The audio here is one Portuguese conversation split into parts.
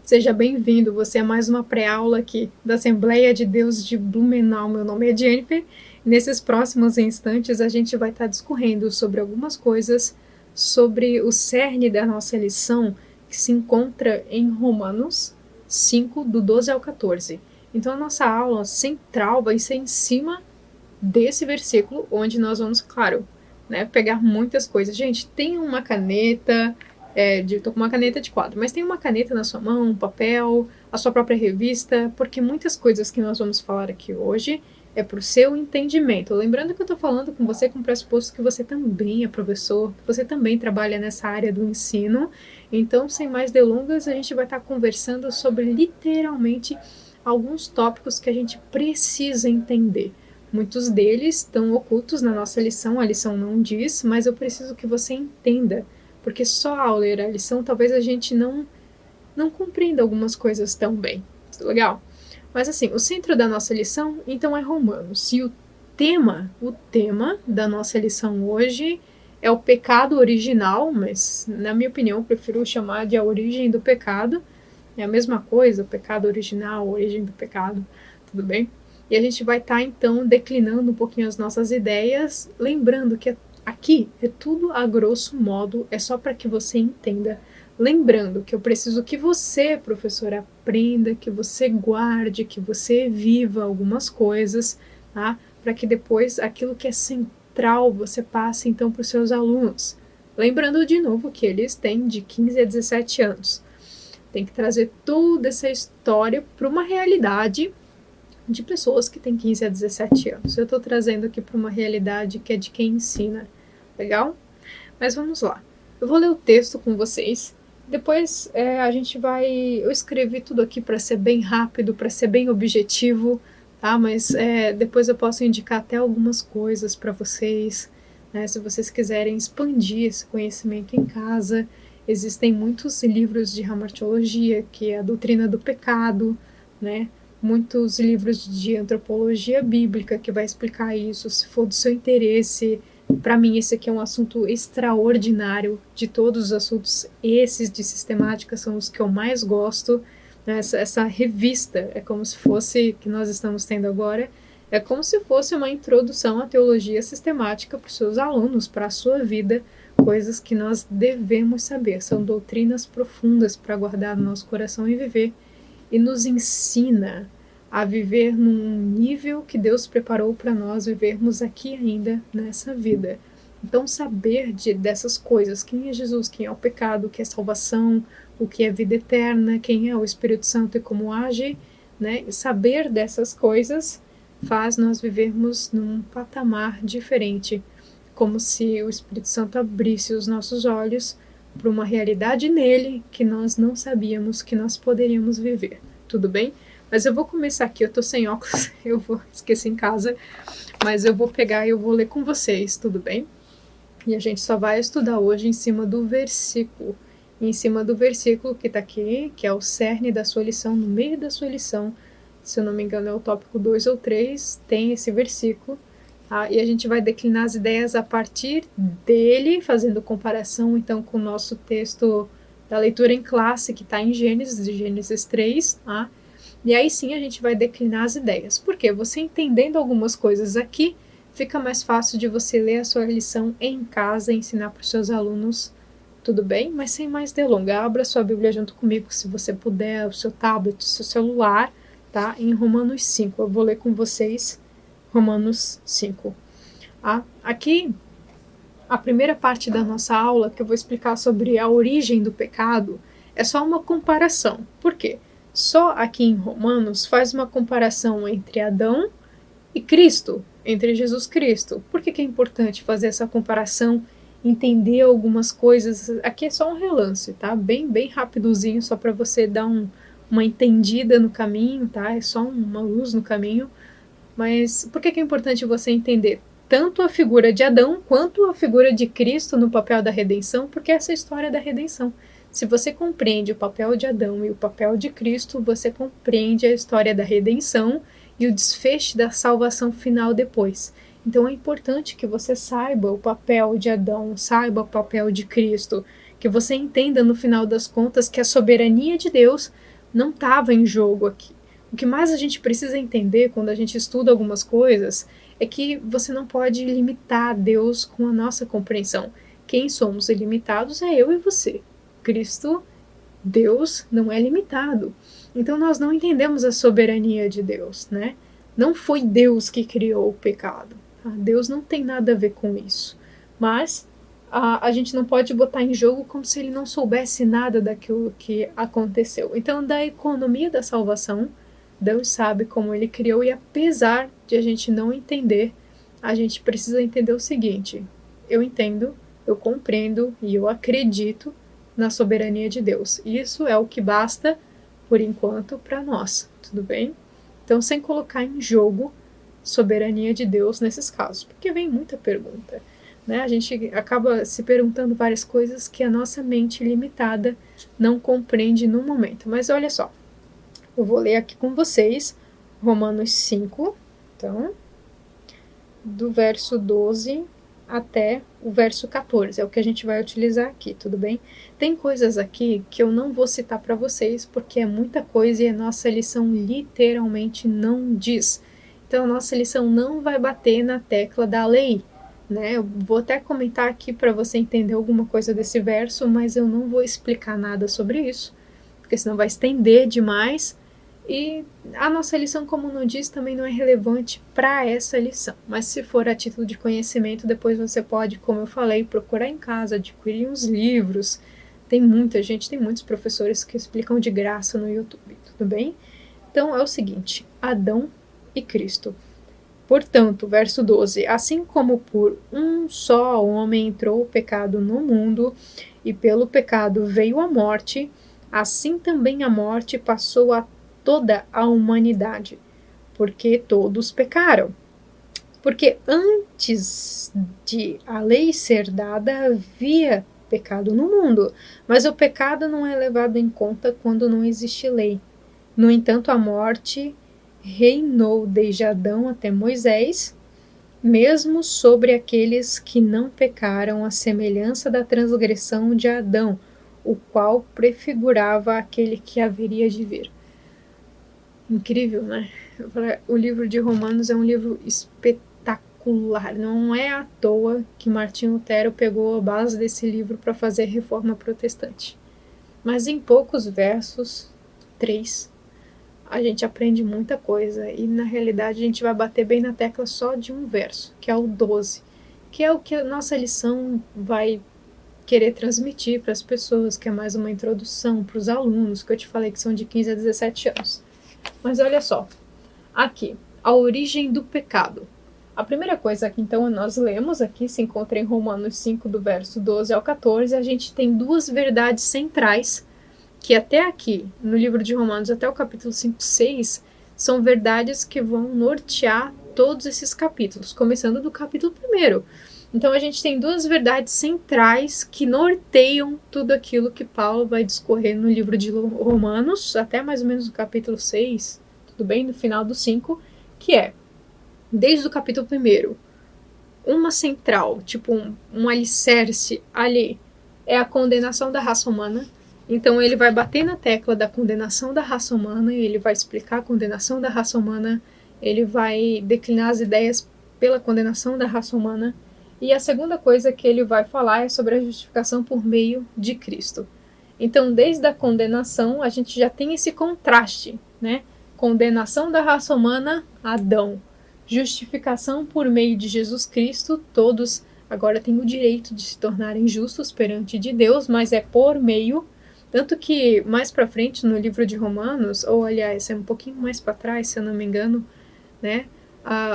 Seja bem-vindo, você é mais uma pré-aula aqui da Assembleia de Deus de Blumenau. Meu nome é Jennifer. Nesses próximos instantes a gente vai estar discorrendo sobre algumas coisas, sobre o cerne da nossa lição, que se encontra em Romanos 5, do 12 ao 14. Então a nossa aula central vai ser em cima desse versículo, onde nós vamos, claro, pegar muitas coisas. Gente, tem uma caneta... tô com uma caneta de quadro, mas tem uma caneta na sua mão, um papel, a sua própria revista, porque muitas coisas que nós vamos falar aqui hoje é para o seu entendimento. Lembrando que eu estou falando com você com o pressuposto que você também é professor, que você também trabalha nessa área do ensino. Então, sem mais delongas, a gente vai estar conversando sobre literalmente alguns tópicos que a gente precisa entender. Muitos deles estão ocultos na nossa lição, a lição não diz, mas eu preciso que você entenda, porque só ao ler a lição talvez a gente não compreenda algumas coisas tão bem. Legal? Mas assim, o centro da nossa lição, então, é Romanos. E o tema da nossa lição hoje é o pecado original, mas, na minha opinião, eu prefiro chamar de a origem do pecado. É a mesma coisa, o pecado original, a origem do pecado, tudo bem? E a gente vai estar, então, declinando um pouquinho as nossas ideias, lembrando que aqui é tudo a grosso modo, é só para que você entenda. Lembrando que eu preciso que você, professor, aprenda, que você guarde, que você viva algumas coisas, tá? Para que depois aquilo que é central você passe então para os seus alunos. Lembrando de novo que eles têm de 15 a 17 anos. Tem que trazer toda essa história para uma realidade de pessoas que têm 15 a 17 anos. Eu estou trazendo aqui para uma realidade que é de quem ensina. Legal? Mas vamos lá. Eu vou ler o texto com vocês. Depois a gente vai... Eu escrevi tudo aqui para ser bem rápido, para ser bem objetivo, tá? Mas depois eu posso indicar até algumas coisas para vocês, né? Se vocês quiserem expandir esse conhecimento em casa. Existem muitos livros de hamartiologia, que é a doutrina do pecado, né? Muitos livros de antropologia bíblica que vai explicar isso, se for do seu interesse. Para mim, esse aqui é um assunto extraordinário. De todos os assuntos, esses de sistemática são os que eu mais gosto. Essa revista é como se fosse, que nós estamos tendo agora, é como se fosse uma introdução à teologia sistemática para os seus alunos, para a sua vida, coisas que nós devemos saber. São doutrinas profundas para guardar no nosso coração e viver. E nos ensina a viver num nível que Deus preparou para nós vivermos aqui ainda nessa vida. Então, saber dessas coisas, quem é Jesus, quem é o pecado, o que é salvação, o que é vida eterna, quem é o Espírito Santo e como age, né? Saber dessas coisas faz nós vivermos num patamar diferente, como se o Espírito Santo abrisse os nossos olhos para uma realidade nele que nós não sabíamos que nós poderíamos viver. Tudo bem? Mas eu vou começar aqui, eu tô sem óculos, eu vou esquecer em casa, mas eu vou pegar e eu vou ler com vocês, tudo bem? E a gente só vai estudar hoje em cima do versículo. E em cima do versículo que tá aqui, que é o cerne da sua lição, no meio da sua lição, se eu não me engano é o tópico 2 ou 3, tem esse versículo. Tá? E a gente vai declinar as ideias a partir dele, fazendo comparação então com o nosso texto da leitura em classe, que está em Gênesis 3, tá? E aí sim a gente vai declinar as ideias. Por quê? Você entendendo algumas coisas aqui, fica mais fácil de você ler a sua lição em casa e ensinar para os seus alunos, tudo bem? Mas sem mais delongas, abra sua Bíblia junto comigo, se você puder, o seu tablet, o seu celular, tá? Em Romanos 5, eu vou ler com vocês Romanos 5. Aqui, a primeira parte da nossa aula, que eu vou explicar sobre a origem do pecado, é só uma comparação. Por quê? Só aqui em Romanos faz uma comparação entre Adão e Cristo, entre Jesus Cristo. Por que é importante fazer essa comparação, entender algumas coisas? Aqui é só um relance, tá? Bem rapidozinho, só para você dar uma entendida no caminho, tá? É só uma luz no caminho. Mas por que é importante você entender tanto a figura de Adão quanto a figura de Cristo no papel da redenção? Porque essa é a história da redenção. Se você compreende o papel de Adão e o papel de Cristo, você compreende a história da redenção e o desfecho da salvação final depois. Então é importante que você saiba o papel de Adão, saiba o papel de Cristo, que você entenda no final das contas que a soberania de Deus não estava em jogo aqui. O que mais a gente precisa entender quando a gente estuda algumas coisas é que você não pode limitar Deus com a nossa compreensão. Quem somos ilimitados é eu e você. Cristo, Deus, não é limitado. Então nós não entendemos a soberania de Deus, né? Não foi Deus que criou o pecado. Tá? Deus não tem nada a ver com isso. Mas a gente não pode botar em jogo como se ele não soubesse nada daquilo que aconteceu. Então, da economia da salvação, Deus sabe como ele criou, e apesar de a gente não entender, a gente precisa entender o seguinte: eu entendo, eu compreendo e eu acredito na soberania de Deus. Isso é o que basta, por enquanto, para nós, tudo bem? Então, sem colocar em jogo soberania de Deus nesses casos, porque vem muita pergunta, né? A gente acaba se perguntando várias coisas que a nossa mente limitada não compreende no momento. Mas olha só, eu vou ler aqui com vocês Romanos 5, então, do verso 12 até o verso 14, é o que a gente vai utilizar aqui, tudo bem? Tem coisas aqui que eu não vou citar para vocês, porque é muita coisa e a nossa lição literalmente não diz. Então, a nossa lição não vai bater na tecla da lei, né? Eu vou até comentar aqui para você entender alguma coisa desse verso, mas eu não vou explicar nada sobre isso, porque senão vai estender demais. E a nossa lição, como não diz, também não é relevante para essa lição. Mas se for a título de conhecimento, depois você pode, como eu falei, procurar em casa, adquirir uns livros. Tem muita gente, tem muitos professores que explicam de graça no YouTube, tudo bem? Então é o seguinte: Adão e Cristo. Portanto, verso 12, assim como por um só homem entrou o pecado no mundo, e pelo pecado veio a morte, assim também a morte passou a toda a humanidade, porque todos pecaram. Porque antes de a lei ser dada, havia pecado no mundo, mas o pecado não é levado em conta quando não existe lei. No entanto, a morte reinou desde Adão até Moisés, mesmo sobre aqueles que não pecaram, à semelhança da transgressão de Adão, o qual prefigurava aquele que haveria de vir. Incrível, né? O livro de Romanos é um livro espetacular. Não é à toa que Martinho Lutero pegou a base desse livro para fazer a reforma protestante. Mas em poucos versos, 3, a gente aprende muita coisa. E na realidade a gente vai bater bem na tecla só de um verso, que é o 12, que é o que a nossa lição vai querer transmitir para as pessoas, que é mais uma introdução para os alunos, que eu te falei que são de 15 a 17 anos. Mas olha só, aqui, a origem do pecado. A primeira coisa que então nós lemos aqui, se encontra em Romanos 5, do verso 12 ao 14, a gente tem duas verdades centrais, que até aqui, no livro de Romanos, até o capítulo 5, 6, são verdades que vão nortear todos esses capítulos, começando do capítulo 1. Então a gente tem duas verdades centrais que norteiam tudo aquilo que Paulo vai discorrer no livro de Romanos, até mais ou menos no capítulo 6, tudo bem? No final do 5, que é, desde o capítulo 1, uma central, tipo um alicerce ali, é a condenação da raça humana. Então ele vai bater na tecla da condenação da raça humana, e ele vai explicar a condenação da raça humana, ele vai declinar as ideias pela condenação da raça humana. E a segunda coisa que ele vai falar é sobre a justificação por meio de Cristo. Então, desde a condenação, a gente já tem esse contraste, né? Condenação da raça humana, Adão. Justificação por meio de Jesus Cristo, todos agora têm o direito de se tornarem justos perante de Deus, mas é por meio. Tanto que mais para frente no livro de Romanos, ou aliás, é um pouquinho mais para trás, se eu não me engano, né?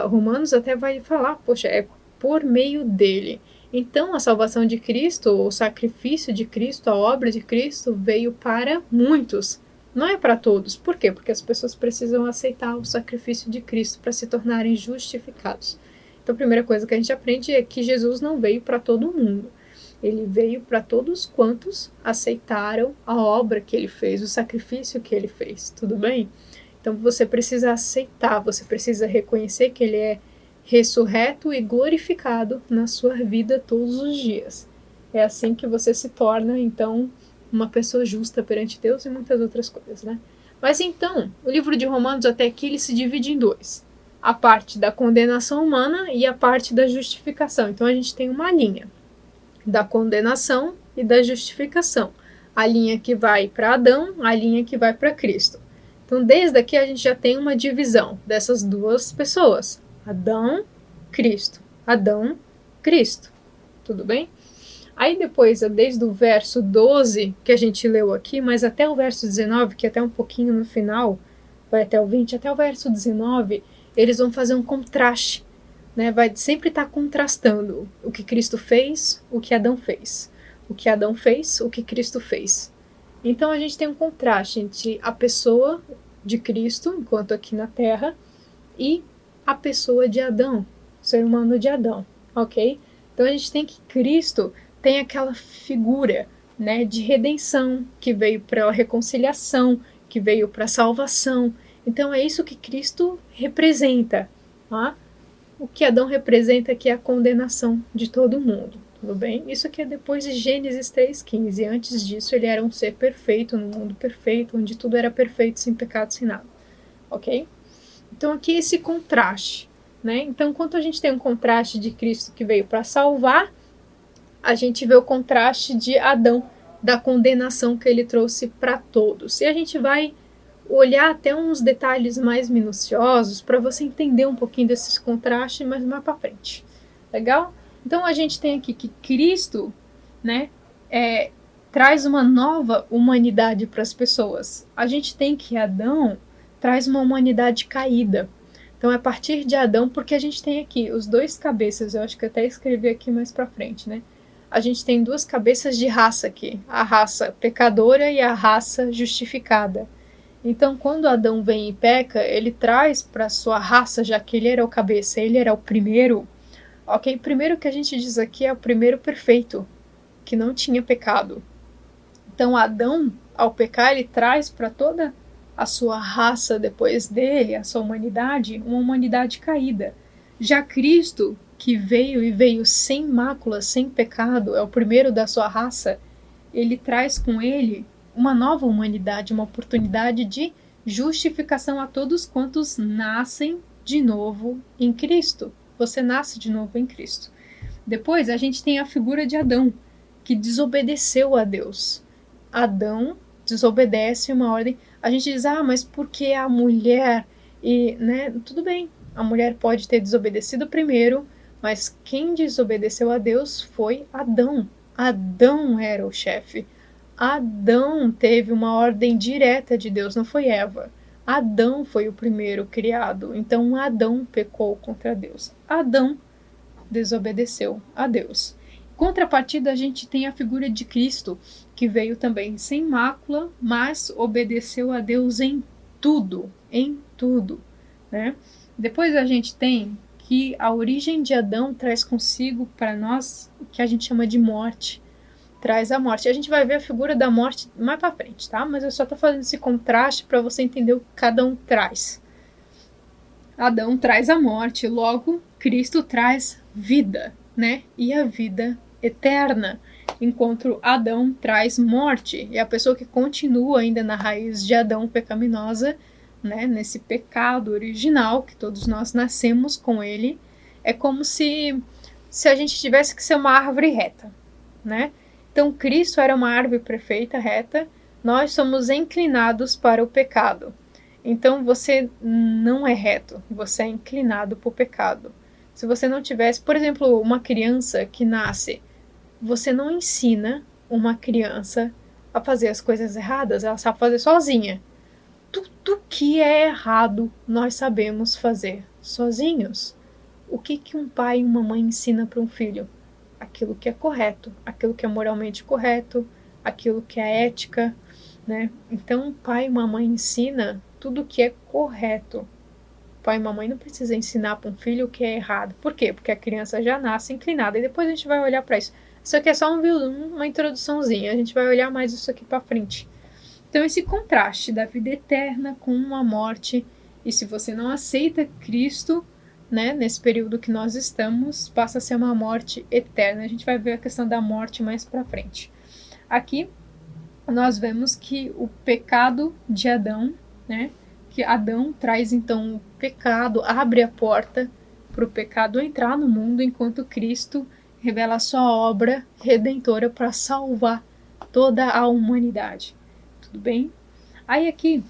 Romanos até vai falar, poxa, é por meio dele. Então, a salvação de Cristo, o sacrifício de Cristo, a obra de Cristo veio para muitos, não é para todos. Por quê? Porque as pessoas precisam aceitar o sacrifício de Cristo para se tornarem justificados. Então, a primeira coisa que a gente aprende é que Jesus não veio para todo mundo. Ele veio para todos quantos aceitaram a obra que ele fez, o sacrifício que ele fez, tudo bem? Então, você precisa aceitar, você precisa reconhecer que ele é ressurreto e glorificado na sua vida todos os dias. É assim que você se torna, então, uma pessoa justa perante Deus e muitas outras coisas, né? Mas então, o livro de Romanos até aqui ele se divide em dois. A parte da condenação humana e a parte da justificação. Então a gente tem uma linha da condenação e da justificação. A linha que vai para Adão, a linha que vai para Cristo. Então desde aqui a gente já tem uma divisão dessas duas pessoas. Adão, Cristo. Adão, Cristo. Tudo bem? Aí depois, desde o verso 12, que a gente leu aqui, mas até o verso 19, que é até um pouquinho no final, vai até o 20, até o verso 19, eles vão fazer um contraste, né? Vai sempre estar contrastando o que Cristo fez, o que Adão fez. O que Adão fez, o que Cristo fez. Então a gente tem um contraste entre a pessoa de Cristo, enquanto aqui na Terra, e a pessoa de Adão, o ser humano de Adão, ok? Então a gente tem que Cristo tem aquela figura, né, de redenção, que veio para a reconciliação, que veio para a salvação. Então é isso que Cristo representa. Tá? O que Adão representa aqui é a condenação de todo mundo. Tudo bem? Isso aqui é depois de Gênesis 3,15. Antes disso, ele era um ser perfeito, num mundo perfeito, onde tudo era perfeito, sem pecado, sem nada. Ok? Então aqui esse contraste. Né? Então, enquanto a gente tem um contraste de Cristo que veio para salvar, a gente vê o contraste de Adão, da condenação que ele trouxe para todos. E a gente vai olhar até uns detalhes mais minuciosos para você entender um pouquinho desses contrastes, mas mais para frente. Legal? Então a gente tem aqui que Cristo, né, traz uma nova humanidade para as pessoas. A gente tem que Adão traz uma humanidade caída. Então é a partir de Adão, porque a gente tem aqui os dois cabeças, eu acho que eu até escrevi aqui mais para frente, né? A gente tem duas cabeças de raça aqui, a raça pecadora e a raça justificada. Então, quando Adão vem e peca, ele traz para sua raça, já que ele era o cabeça, ele era o primeiro. Ok, primeiro que a gente diz aqui é o primeiro perfeito, que não tinha pecado. Então, Adão, ao pecar, ele traz para toda a sua raça depois dele, a sua humanidade, uma humanidade caída. Já Cristo, que veio sem mácula, sem pecado, é o primeiro da sua raça, ele traz com ele uma nova humanidade, uma oportunidade de justificação a todos quantos nascem de novo em Cristo. Você nasce de novo em Cristo. Depois a gente tem a figura de Adão, que desobedeceu a Deus. Adão desobedece uma ordem. A gente diz, mas por que a mulher? E, né, tudo bem, a mulher pode ter desobedecido primeiro, mas quem desobedeceu a Deus foi Adão. Adão era o chefe. Adão teve uma ordem direta de Deus, não foi Eva. Adão foi o primeiro criado, então Adão pecou contra Deus. Adão desobedeceu a Deus. Em contrapartida, a gente tem a figura de Cristo, que veio também sem mácula, mas obedeceu a Deus em tudo, né? Depois a gente tem que a origem de Adão traz consigo para nós o que a gente chama de morte. Traz a morte. A gente vai ver a figura da morte mais para frente, tá? Mas eu só tô fazendo esse contraste para você entender o que cada um traz. Adão traz a morte, logo Cristo traz vida, né? E a vida eterna. Enquanto Adão traz morte. E a pessoa que continua ainda na raiz de Adão pecaminosa, né, nesse pecado original, que todos nós nascemos com ele, é como se a gente tivesse que ser uma árvore reta, né? Então, Cristo era uma árvore perfeita, reta, nós somos inclinados para o pecado. Então, você não é reto, você é inclinado para o pecado. Se você não tivesse, por exemplo, uma criança que nasce, você não ensina uma criança a fazer as coisas erradas, ela sabe fazer sozinha. Tudo que é errado nós sabemos fazer sozinhos. O que um pai e uma mãe ensina para um filho? Aquilo que é correto, aquilo que é moralmente correto, aquilo que é ética, né? Então, um pai e uma mãe ensina tudo que é correto. Pai e mamãe não precisa ensinar para um filho o que é errado. Por quê? Porque a criança já nasce inclinada. E depois a gente vai olhar para isso. Isso aqui é só uma introduçãozinha. A gente vai olhar mais isso aqui para frente. Então, esse contraste da vida eterna com uma morte. E se você não aceita Cristo, né, nesse período que nós estamos, passa a ser uma morte eterna. A gente vai ver a questão da morte mais para frente. Aqui, nós vemos que o pecado de Adão né? Que Adão traz então o pecado, abre a porta para o pecado entrar no mundo, enquanto Cristo revela a sua obra redentora para salvar toda a humanidade. Tudo bem? Aí aqui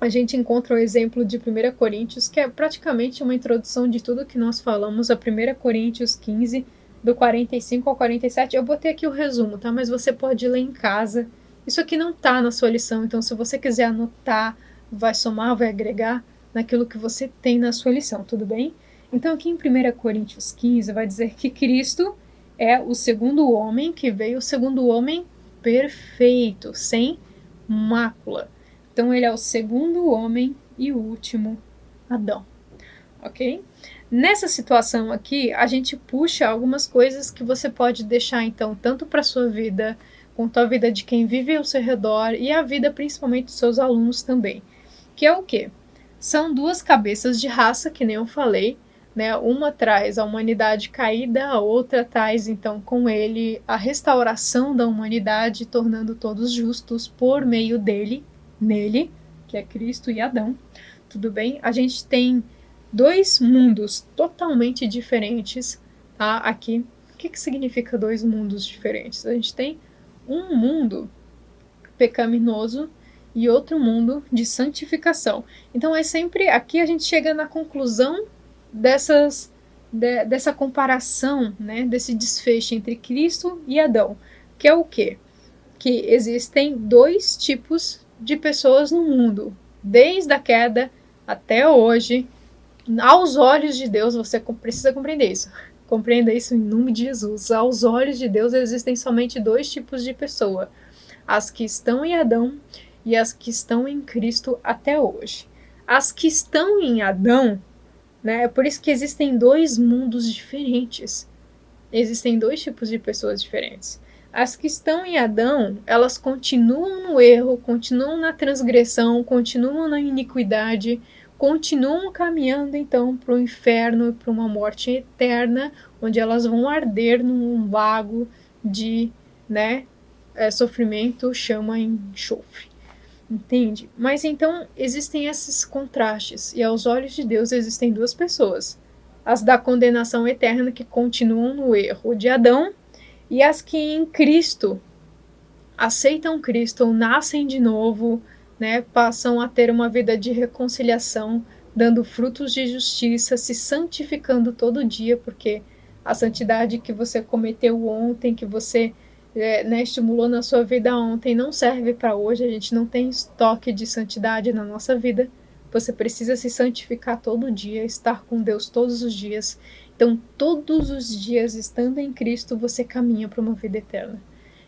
a gente encontra o exemplo de 1 Coríntios, que é praticamente uma introdução de tudo que nós falamos, a 1 Coríntios 15, do 45 ao 47. Eu botei aqui o resumo, tá? Mas você pode ler em casa. Isso aqui não tá na sua lição, então se você quiser anotar, vai somar, vai agregar naquilo que você tem na sua lição, tudo bem? Então aqui em 1 Coríntios 15 vai dizer que Cristo é o segundo homem que veio, o segundo homem perfeito, sem mácula. Então ele é o segundo homem e o último Adão, ok? Nessa situação aqui, a gente puxa algumas coisas que você pode deixar, então, tanto para a sua vida, quanto a vida de quem vive ao seu redor e a vida principalmente dos seus alunos também. Que é o quê? São duas cabeças de raça, que nem eu falei, né? Uma traz a humanidade caída, a outra traz, então, com ele a restauração da humanidade, tornando todos justos por meio dele, nele, que é Cristo e Adão. Tudo bem? A gente tem dois mundos totalmente diferentes, tá? Aqui. O que significa dois mundos diferentes? A gente tem um mundo pecaminoso e outro mundo de santificação. Então é sempre aqui a gente chega na conclusão dessa comparação, né, desse desfecho entre Cristo e Adão, que é o quê? Que existem dois tipos de pessoas no mundo, desde a queda até hoje. Aos olhos de Deus, você precisa compreender isso. Compreenda isso em nome de Jesus. Aos olhos de Deus existem somente dois tipos de pessoa: as que estão em Adão e as que estão em Cristo até hoje. As que estão em Adão, né, é por isso que existem dois mundos diferentes. Existem dois tipos de pessoas diferentes. As que estão em Adão, elas continuam no erro, continuam na transgressão, continuam na iniquidade, continuam caminhando então para o inferno e para uma morte eterna, onde elas vão arder num lago de, né, sofrimento, chama e enxofre. Entende? Mas então existem esses contrastes, e aos olhos de Deus existem duas pessoas: as da condenação eterna, que continuam no erro de Adão, e as que em Cristo aceitam Cristo, ou nascem de novo, né, passam a ter uma vida de reconciliação, dando frutos de justiça, se santificando todo dia, porque a santidade que você cometeu ontem, que você né, estimulou na sua vida ontem, não serve para hoje. A gente não tem estoque de santidade na nossa vida. Você precisa se santificar todo dia, estar com Deus todos os dias. Então, todos os dias, estando em Cristo, você caminha para uma vida eterna.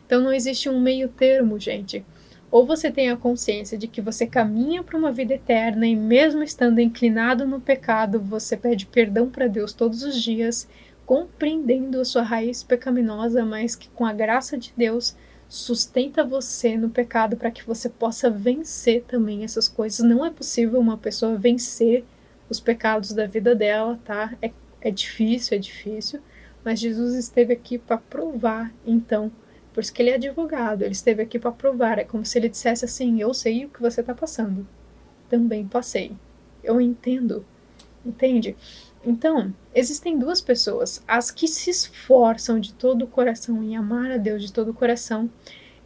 Então, não existe um meio termo, gente. Ou você tem a consciência de que você caminha para uma vida eterna e mesmo estando inclinado no pecado, você pede perdão para Deus todos os dias, compreendendo a sua raiz pecaminosa, mas que com a graça de Deus sustenta você no pecado para que você possa vencer também essas coisas. Não é possível uma pessoa vencer os pecados da vida dela, tá? É difícil, mas Jesus esteve aqui para provar, então. Por isso que ele é advogado, ele esteve aqui para provar. É como se ele dissesse assim: eu sei o que você está passando, também passei, eu entendo, entende? Então, existem duas pessoas: as que se esforçam de todo o coração em amar a Deus de todo o coração,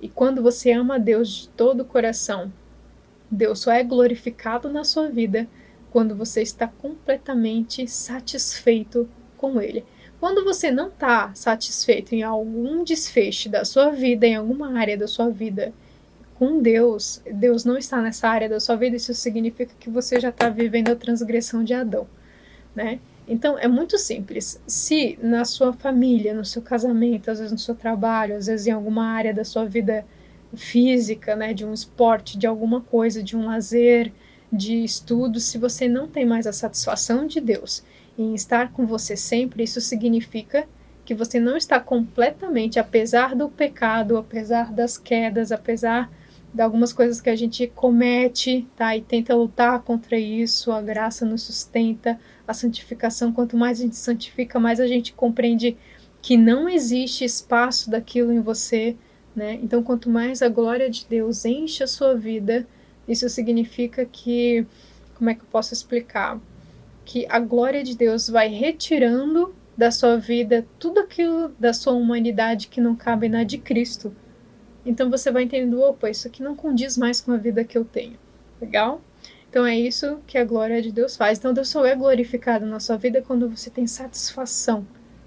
e quando você ama a Deus de todo o coração, Deus só é glorificado na sua vida quando você está completamente satisfeito com Ele. Quando você não está satisfeito em algum desfecho da sua vida, em alguma área da sua vida, com Deus, Deus não está nessa área da sua vida, isso significa que você já está vivendo a transgressão de Adão, né? Então, é muito simples. Se na sua família, no seu casamento, às vezes no seu trabalho, às vezes em alguma área da sua vida física, né, de um esporte, de alguma coisa, de um lazer, de estudo, se você não tem mais a satisfação de Deus em estar com você sempre, isso significa que você não está completamente, apesar do pecado, apesar das quedas, apesar de algumas coisas que a gente comete, tá, e tenta lutar contra isso, a graça nos sustenta, a santificação, quanto mais a gente santifica, mais a gente compreende que não existe espaço daquilo em você, né? Então, quanto mais a glória de Deus enche a sua vida, Isso significa que, como é que eu posso explicar? Que a glória de Deus vai retirando da sua vida tudo aquilo da sua humanidade que não cabe na de Cristo. Então você vai entendendo, opa, isso aqui não condiz mais com a vida que eu tenho. Legal? Então é isso que a glória de Deus faz. Então Deus só é glorificado na sua vida quando você tem satisfação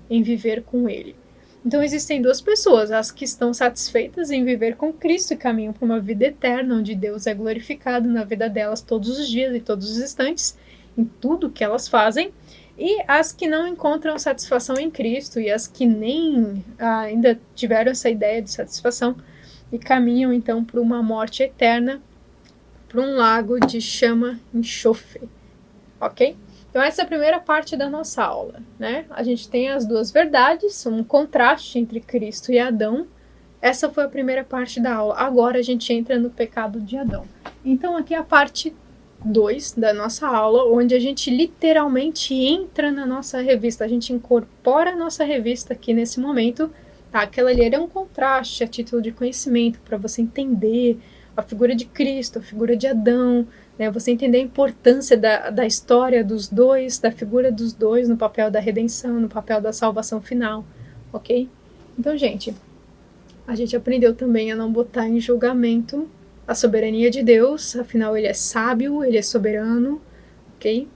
em viver com Ele. Então existem duas pessoas, as que estão satisfeitas em viver com Cristo e caminham para uma vida eterna, onde Deus é glorificado na vida delas todos os dias e todos os instantes, em tudo que elas fazem, e as que não encontram satisfação em Cristo e as que nem ainda tiveram essa ideia de satisfação e caminham então para uma morte eterna, para um lago de chama e enxofre, ok? Então essa é a primeira parte da nossa aula, né? A gente tem as duas verdades, um contraste entre Cristo e Adão. Essa foi a primeira parte da aula. Agora a gente entra no pecado de Adão. Então aqui é a parte 2 da nossa aula, onde a gente literalmente entra na nossa revista, a gente incorpora a nossa revista aqui nesse momento, tá? Aquela ali era um contraste a título de conhecimento, para você entender a figura de Cristo, a figura de Adão, né? Você entender a importância da história dos dois, da figura dos dois no papel da redenção, no papel da salvação final, ok? Então, gente, a gente aprendeu também a não botar em julgamento a soberania de Deus, afinal ele é sábio, ele é soberano, ok?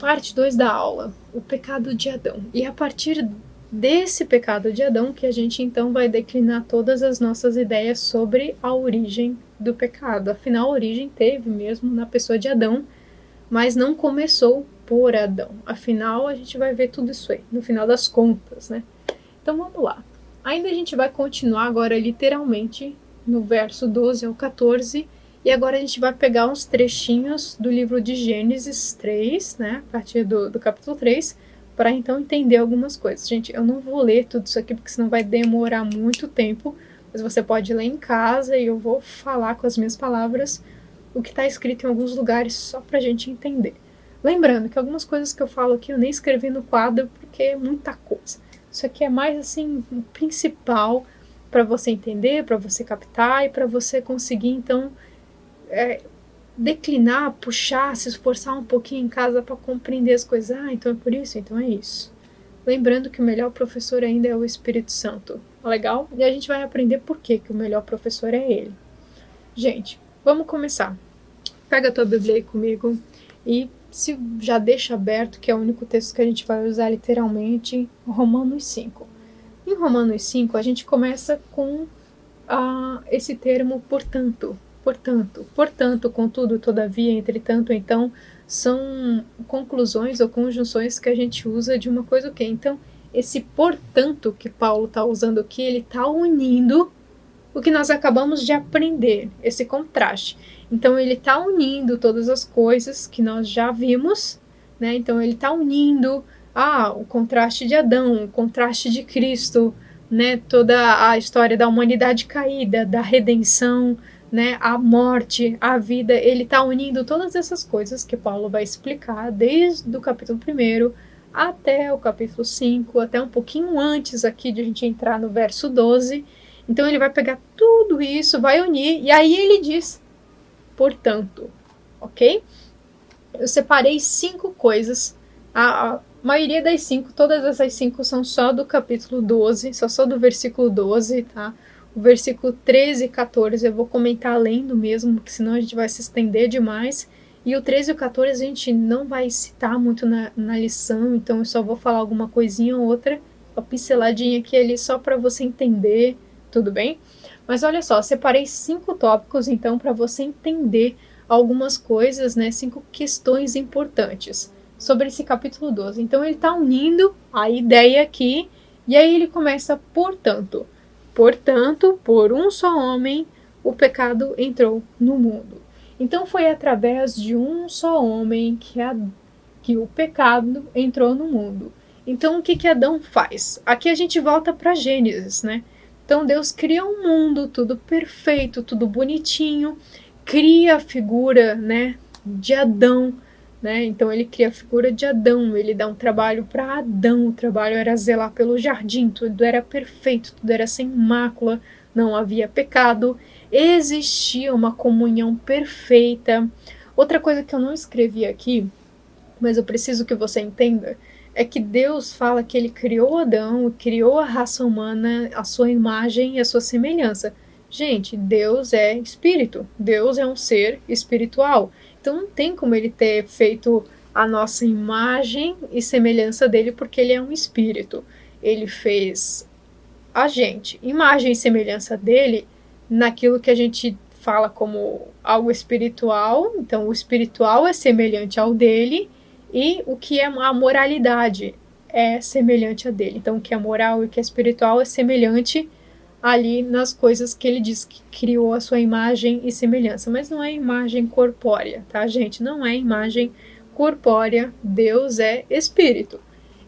Parte 2 da aula, o pecado de Adão. E a partir desse pecado de Adão que a gente então vai declinar todas as nossas ideias sobre a origem do pecado. Afinal, a origem teve mesmo na pessoa de Adão, mas não começou por Adão. Afinal, a gente vai ver tudo isso aí, no final das contas, né? Então vamos lá. Ainda a gente vai continuar agora literalmente no verso 12 ao 14, e agora a gente vai pegar uns trechinhos do livro de Gênesis 3, né, a partir do capítulo 3, para então entender algumas coisas. Gente, eu não vou ler tudo isso aqui, porque senão vai demorar muito tempo, mas você pode ler em casa e eu vou falar com as minhas palavras o que está escrito em alguns lugares só para a gente entender. Lembrando que algumas coisas que eu falo aqui eu nem escrevi no quadro, porque é muita coisa. Isso aqui é mais assim, o principal para você entender, para você captar e para você conseguir então declinar, puxar, se esforçar um pouquinho em casa para compreender as coisas. Então é por isso, então é isso. Lembrando que o melhor professor ainda é o Espírito Santo. Legal? E a gente vai aprender por que o melhor professor é ele. Gente, vamos começar. Pega a tua Bíblia aí comigo e se já deixa aberto, que é o único texto que a gente vai usar literalmente, Romanos 5. Em Romanos 5, a gente começa com esse termo portanto, contudo, todavia, entretanto, então, são conclusões ou conjunções que a gente usa de uma coisa o quê? Então, esse portanto que Paulo está usando aqui, ele está unindo o que nós acabamos de aprender, esse contraste. Então, ele está unindo todas as coisas que nós já vimos, né? Então, ele está unindo o contraste de Adão, o contraste de Cristo, né? Toda a história da humanidade caída, da redenção, né? A morte, a vida. Ele está unindo todas essas coisas que Paulo vai explicar desde o capítulo 1 até o capítulo 5, até um pouquinho antes aqui de a gente entrar no verso 12. Então ele vai pegar tudo isso, vai unir, e aí ele diz, portanto, ok? Eu separei 5 coisas, a maioria das 5, todas essas 5 são só do capítulo 12, só do versículo 12, tá? O versículo 13 e 14 eu vou comentar lendo mesmo, porque senão a gente vai se estender demais. E o 13 e o 14 a gente não vai citar muito na lição, então eu só vou falar alguma coisinha ou outra, uma pinceladinha aqui e ali só para você entender, tudo bem? Mas olha só, separei 5 tópicos então para você entender algumas coisas, né? 5 questões importantes sobre esse capítulo 12. Então ele está unindo a ideia aqui, e aí ele começa, portanto, por um só homem, o pecado entrou no mundo. Então foi através de um só homem que o pecado entrou no mundo. Então o que Adão faz? Aqui a gente volta para Gênesis, né? Então Deus cria um mundo, tudo perfeito, tudo bonitinho, cria a figura, né, de Adão, né? Então ele cria a figura de Adão, ele dá um trabalho para Adão, o trabalho era zelar pelo jardim, tudo era perfeito, tudo era sem mácula, não havia pecado. existia uma comunhão perfeita. Outra coisa que eu não escrevi aqui, mas eu preciso que você entenda, é que Deus fala que ele criou Adão, criou a raça humana, a sua imagem e a sua semelhança. Gente, Deus é espírito, Deus é um ser espiritual. Então não tem como ele ter feito a nossa imagem e semelhança dele, porque ele é um espírito. Ele fez a gente, imagem e semelhança dele, naquilo que a gente fala como algo espiritual. Então o espiritual é semelhante ao dele, e o que é a moralidade é semelhante a dele. Então o que é moral e o que é espiritual é semelhante ali nas coisas que ele diz que criou a sua imagem e semelhança. Mas não é imagem corpórea, tá, gente? Não é imagem corpórea. Deus é espírito.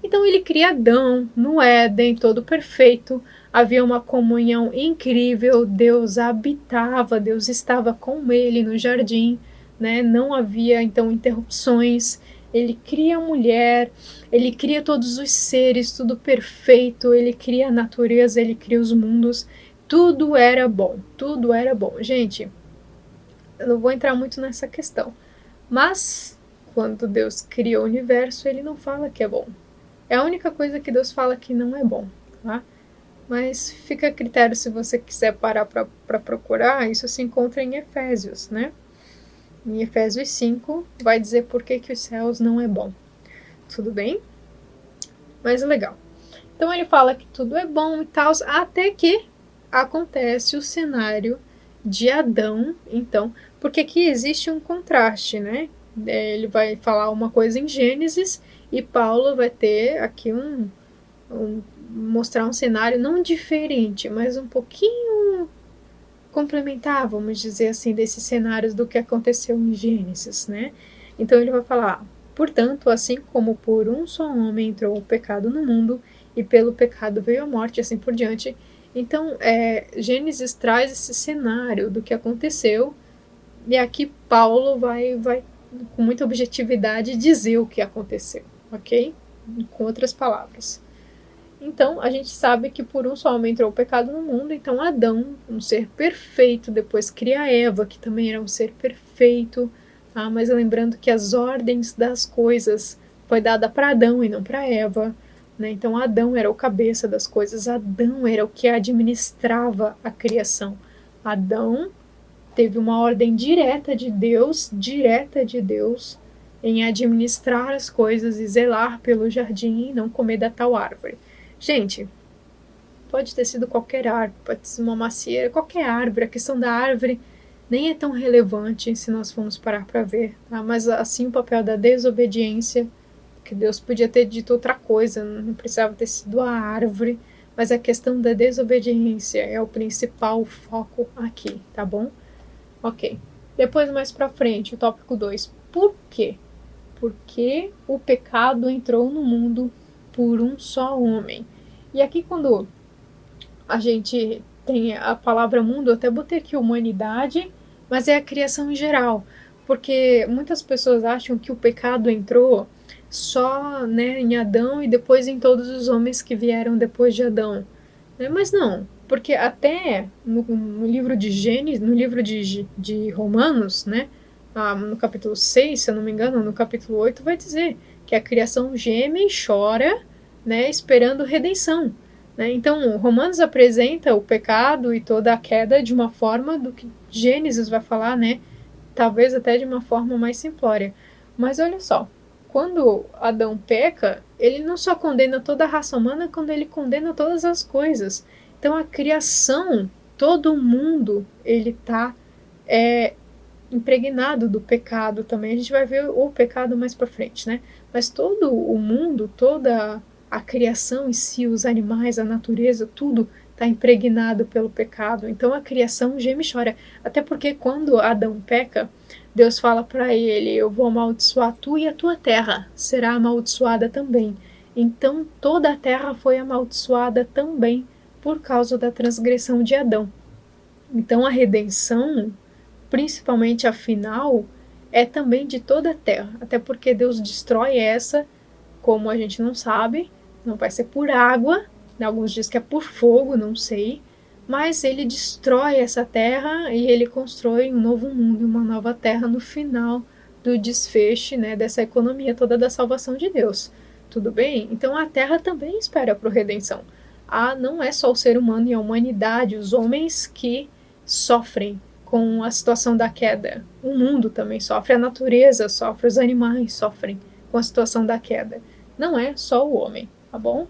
Então ele cria Adão no Éden, todo perfeito. Havia uma comunhão incrível. Deus habitava, Deus estava com ele no jardim, né? Não havia então interrupções. Ele cria a mulher, ele cria todos os seres, tudo perfeito, ele cria a natureza, ele cria os mundos, tudo era bom, tudo era bom. Gente, eu não vou entrar muito nessa questão, mas quando Deus cria o universo, ele não fala que é bom. É a única coisa que Deus fala que não é bom, tá? Mas fica a critério se você quiser parar para procurar, isso se encontra em Efésios, né? Em Efésios 5, vai dizer por que os céus não é bom. Tudo bem? Mas legal. Então ele fala que tudo é bom e tal, até que acontece o cenário de Adão, então, porque aqui existe um contraste, né? Ele vai falar uma coisa em Gênesis e Paulo vai ter aqui mostrar um cenário não diferente, mas um pouquinho complementar, vamos dizer assim, desses cenários do que aconteceu em Gênesis, né? Então ele vai falar: portanto, assim como por um só homem entrou o pecado no mundo, e pelo pecado veio a morte, assim por diante. Então, Gênesis traz esse cenário do que aconteceu, e aqui Paulo vai com muita objetividade dizer o que aconteceu, ok? Com outras palavras. Então, a gente sabe que por um só homem entrou o pecado no mundo, então Adão, um ser perfeito, depois cria Eva, que também era um ser perfeito, tá? Mas lembrando que as ordens das coisas foi dada para Adão e não para Eva, né? Então Adão era o cabeça das coisas, Adão era o que administrava a criação. Adão teve uma ordem direta de Deus, em administrar as coisas e zelar pelo jardim e não comer da tal árvore. Gente, pode ter sido qualquer árvore, pode ser uma macieira, qualquer árvore. A questão da árvore nem é tão relevante se nós formos parar para ver, tá? Mas assim o papel da desobediência, que Deus podia ter dito outra coisa, não precisava ter sido a árvore, mas a questão da desobediência é o principal foco aqui, tá bom? Ok. Depois, mais pra frente, o tópico 2. Por quê? Porque o pecado entrou no mundo por um só homem. E aqui, quando a gente tem a palavra mundo, eu até botei aqui humanidade, mas é a criação em geral. Porque muitas pessoas acham que o pecado entrou só, né, em Adão e depois em todos os homens que vieram depois de Adão. Mas não, porque até no livro de Gênesis, no livro de Romanos, né, no capítulo 6, se eu não me engano, no capítulo 8, vai dizer que a criação geme e chora, né, esperando redenção. Né? Então, Romanos apresenta o pecado e toda a queda de uma forma do que Gênesis vai falar, né, talvez até de uma forma mais simplória. Mas olha só, quando Adão peca, ele não só condena toda a raça humana, quando ele condena todas as coisas. Então a criação, todo mundo, ele está impregnado do pecado também. A gente vai ver o pecado mais para frente, né? Mas todo o mundo, toda a criação em si, os animais, a natureza, tudo está impregnado pelo pecado. Então a criação geme e chora. Até porque quando Adão peca, Deus fala para ele: eu vou amaldiçoar tu e a tua terra será amaldiçoada também. Então toda a terra foi amaldiçoada também por causa da transgressão de Adão. Então a redenção, principalmente a final, é também de toda a terra. Até porque Deus destrói essa, como a gente não sabe, não vai ser por água. Alguns dizem que é por fogo, não sei. mas ele destrói essa terra e ele constrói um novo mundo, uma nova terra no final do desfecho, né, dessa economia toda da salvação de Deus. Tudo bem? Então a terra também espera por redenção. Não é só o ser humano e a humanidade, os homens que sofrem com a situação da queda. O mundo também sofre, a natureza sofre, os animais sofrem com a situação da queda. Não é só o homem, tá bom?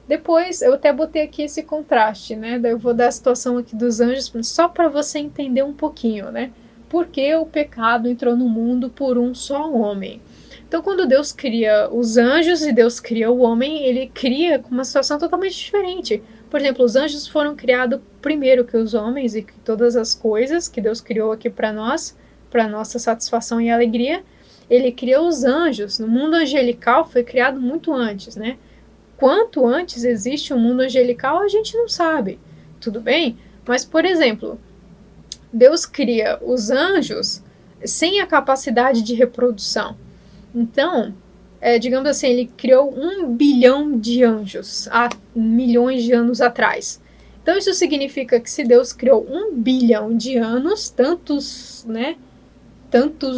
Depois, eu até botei aqui esse contraste, né? Daí eu vou dar a situação aqui dos anjos, só para você entender um pouquinho, né? Por que o pecado entrou no mundo por um só homem? Então, quando Deus cria os anjos e Deus cria o homem, ele cria com uma situação totalmente diferente. Por exemplo, os anjos foram criados primeiro que os homens e que todas as coisas que Deus criou aqui para nós, para nossa satisfação e alegria. Ele criou os anjos. No mundo angelical foi criado muito antes, né? Quanto antes existe um mundo angelical, a gente não sabe, tudo bem? Mas, por exemplo, Deus cria os anjos sem a capacidade de reprodução. Então, digamos assim, ele criou 1 bilhão de anjos há milhões de anos atrás. Então, isso significa que se Deus criou 1 bilhão de anos, tantos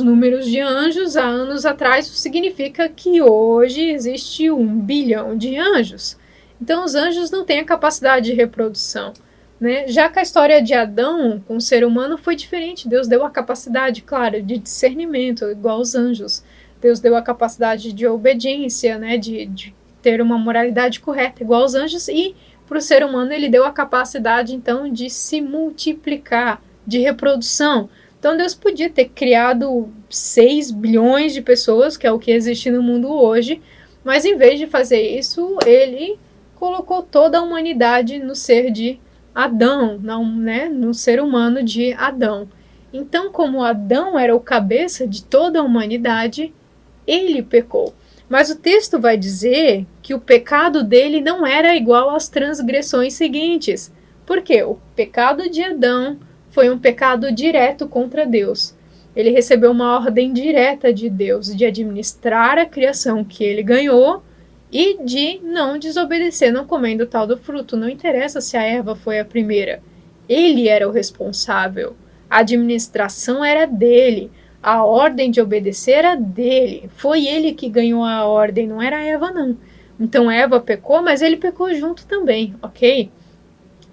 números de anjos há anos atrás, isso significa que hoje existe 1 bilhão de anjos. Então, os anjos não têm a capacidade de reprodução, né? Já que a história de Adão com o ser humano foi diferente. Deus deu a capacidade, claro, de discernimento, igual aos anjos. Deus deu a capacidade de obediência, né? De ter uma moralidade correta, igual aos anjos. E para o ser humano ele deu a capacidade, então, de se multiplicar, de reprodução. Então Deus podia ter criado 6 bilhões de pessoas, que é o que existe no mundo hoje, mas em vez de fazer isso, ele colocou toda a humanidade no ser de Adão, no ser humano de Adão. Então, como Adão era o cabeça de toda a humanidade, ele pecou. Mas o texto vai dizer que o pecado dele não era igual às transgressões seguintes. Por quê? O pecado de Adão foi um pecado direto contra Deus. Ele recebeu uma ordem direta de Deus de administrar a criação que ele ganhou e de não desobedecer, não comendo o tal do fruto. Não interessa se a Eva foi a primeira. Ele era o responsável. A administração era dele. A ordem de obedecer era dele. Foi ele que ganhou a ordem, não era a Eva, não. Então Eva pecou, mas ele pecou junto também, ok?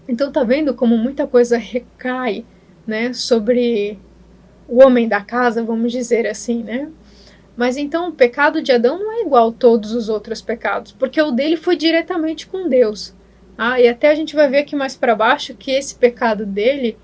Então tá vendo como muita coisa recai, né, sobre o homem da casa, vamos dizer assim, né? Mas então o pecado de Adão não é igual a todos os outros pecados, porque o dele foi diretamente com Deus. E até a gente vai ver aqui mais para baixo que esse pecado dele,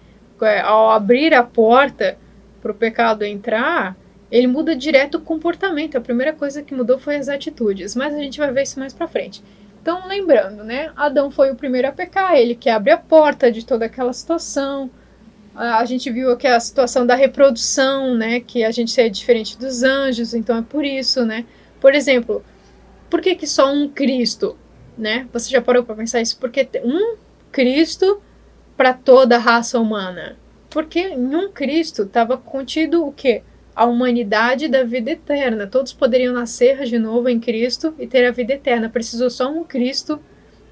ao abrir a porta para o pecado entrar, ele muda direto o comportamento. A primeira coisa que mudou foi as atitudes, mas a gente vai ver isso mais para frente. Então, lembrando, né? Adão foi o primeiro a pecar, ele que abre a porta de toda aquela situação. A gente viu aqui a situação da reprodução, né? Que a gente é diferente dos anjos, então é por isso, né? Por exemplo, por que só um Cristo, né? Você já parou para pensar isso? Porque um Cristo para toda a raça humana. Porque em um Cristo estava contido o quê? A humanidade da vida eterna. Todos poderiam nascer de novo em Cristo e ter a vida eterna. Precisou só um Cristo,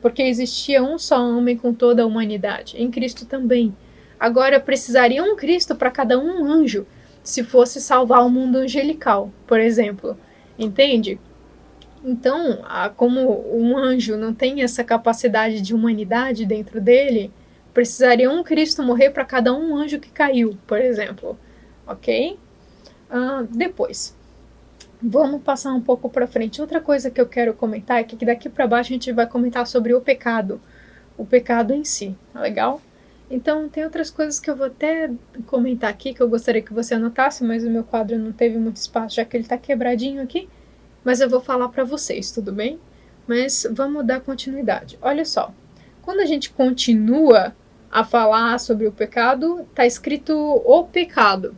porque existia um só homem com toda a humanidade. Em Cristo também. Agora, precisaria um Cristo para cada um anjo, se fosse salvar o mundo angelical, por exemplo. Entende? Então, como um anjo não tem essa capacidade de humanidade dentro dele, precisaria um Cristo morrer para cada um anjo que caiu, por exemplo. Ok? Depois, vamos passar um pouco para frente. Outra coisa que eu quero comentar é que daqui para baixo a gente vai comentar sobre o pecado em si, tá legal? Então tem outras coisas que eu vou até comentar aqui que eu gostaria que você anotasse, mas o meu quadro não teve muito espaço já que ele tá quebradinho aqui, mas eu vou falar para vocês, tudo bem? Mas vamos dar continuidade. Olha só, quando a gente continua a falar sobre o pecado, tá escrito o pecado.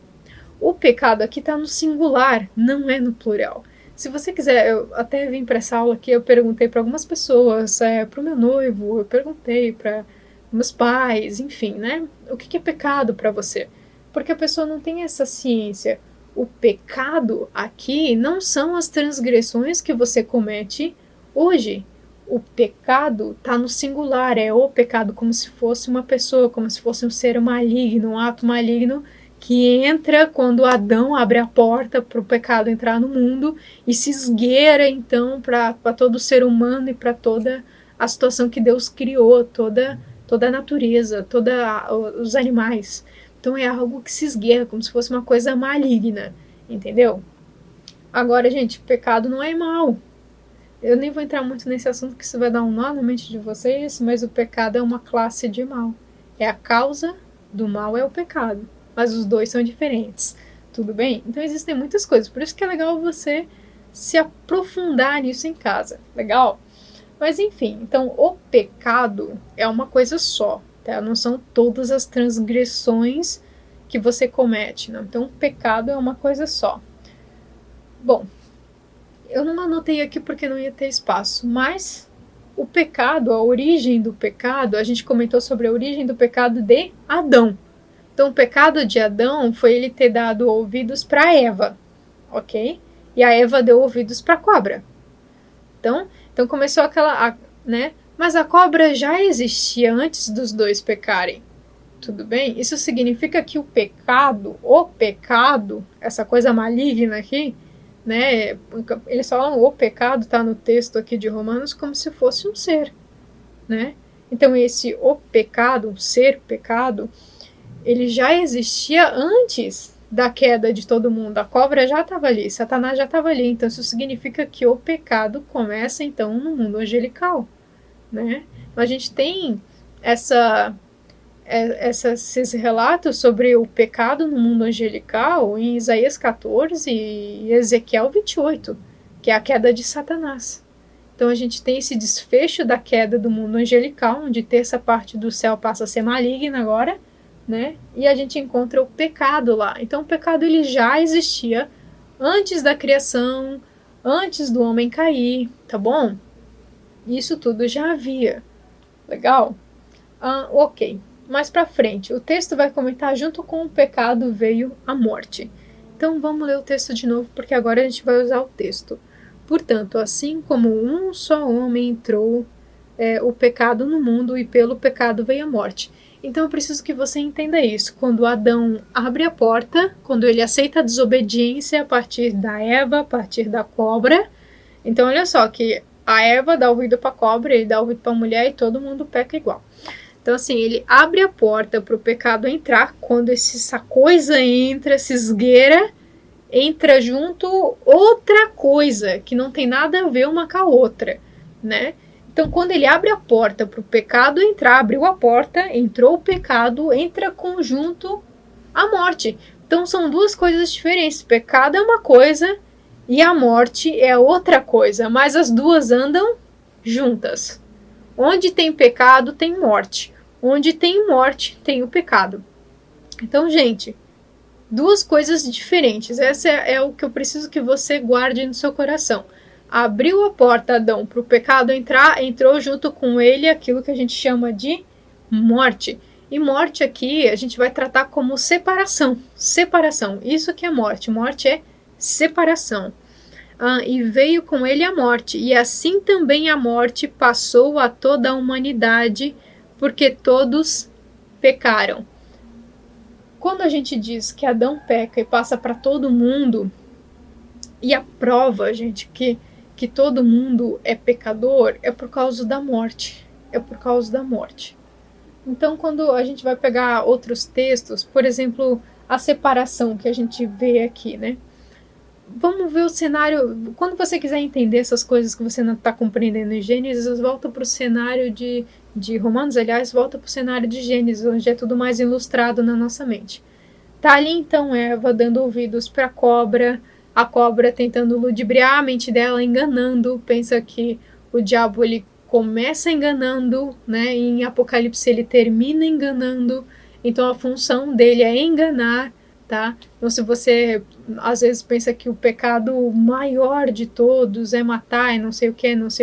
O pecado aqui está no singular, não é no plural. Se você quiser, eu até vim para essa aula aqui, eu perguntei para algumas pessoas, para o meu noivo, eu perguntei para meus pais, enfim, né? O que é pecado para você? Porque a pessoa não tem essa ciência. O pecado aqui não são as transgressões que você comete hoje. o pecado está no singular, é o pecado, como se fosse uma pessoa, como se fosse um ser maligno, um ato maligno que entra quando Adão abre a porta para o pecado entrar no mundo e se esgueira então para todo ser humano e para toda a situação que Deus criou, toda a natureza, todos os animais. Então é algo que se esgueira, como se fosse uma coisa maligna, entendeu? Agora, gente, pecado não é mal. Eu nem vou entrar muito nesse assunto, que isso vai dar um nó na mente de vocês, mas o pecado é uma classe de mal. É a causa do mal, é o pecado. Mas os dois são diferentes. Tudo bem? Então existem muitas coisas. Por isso que é legal você se aprofundar nisso em casa. Legal? Mas enfim, então o pecado é uma coisa só. Tá? Não são todas as transgressões que você comete. Não? Então o pecado é uma coisa só. Bom, eu não anotei aqui porque não ia ter espaço, mas o pecado, a origem do pecado, a gente comentou sobre a origem do pecado de Adão. Então, o pecado de Adão foi ele ter dado ouvidos para Eva, ok? E a Eva deu ouvidos para a cobra. Então começou aquela, né? Mas a cobra já existia antes dos dois pecarem. Tudo bem? Isso significa que o pecado, essa coisa maligna aqui, né? Eles falam o pecado, está no texto aqui de Romanos, como se fosse um ser, né? Então o pecado, o ser pecado, ele já existia antes da queda de todo mundo. A cobra já estava ali, Satanás já estava ali. Então isso significa que o pecado começa então no mundo angelical, né? Então a gente tem esses relatos sobre o pecado no mundo angelical em Isaías 14 e Ezequiel 28, que é a queda de Satanás. Então a gente tem esse desfecho da queda do mundo angelical, onde terça parte do céu passa a ser maligna agora, né? E a gente encontra o pecado lá. Então o pecado ele já existia antes da criação, antes do homem cair, tá bom? Isso tudo já havia. Legal? Ok. Mais para frente, o texto vai comentar: junto com o pecado veio a morte. Então vamos ler o texto de novo, porque agora a gente vai usar o texto. Portanto, assim como um só homem entrou o pecado no mundo, e pelo pecado veio a morte. Então eu preciso que você entenda isso. Quando Adão abre a porta, quando ele aceita a desobediência a partir da Eva, a partir da cobra, então olha só que a Eva dá ouvido para a cobra, ele dá ouvido para a mulher e todo mundo peca igual. Então, assim, ele abre a porta para o pecado entrar. Quando essa coisa entra, se esgueira, entra junto outra coisa, que não tem nada a ver uma com a outra, né? Então, quando ele abre a porta para o pecado entrar, abriu a porta, entrou o pecado, entra conjunto a morte. Então, são duas coisas diferentes. O pecado é uma coisa e a morte é outra coisa, mas as duas andam juntas. Onde tem pecado, tem morte. Onde tem morte, tem o pecado. Então, gente, duas coisas diferentes. Essa é o que eu preciso que você guarde no seu coração. Abriu a porta, Adão, para o pecado entrar, entrou junto com ele aquilo que a gente chama de morte. E morte aqui a gente vai tratar como separação. Separação, isso que é morte. Morte é separação. E veio com ele a morte. E assim também a morte passou a toda a humanidade, porque todos pecaram. Quando a gente diz que Adão peca e passa para todo mundo, e a prova, gente, que todo mundo é pecador, é por causa da morte. É por causa da morte. Então, quando a gente vai pegar outros textos, por exemplo, a separação que a gente vê aqui, né? Vamos ver o cenário. Quando você quiser entender essas coisas que você não está compreendendo em Gênesis, volta para o cenário de Romanos, aliás, volta para o cenário de Gênesis, onde é tudo mais ilustrado na nossa mente. Tá ali então Eva dando ouvidos para a cobra tentando ludibriar a mente dela, enganando. Pensa que o diabo ele começa enganando, né? Em Apocalipse ele termina enganando. Então a função dele é enganar, tá? Então se você às vezes pensa que o pecado maior de todos é matar e não sei o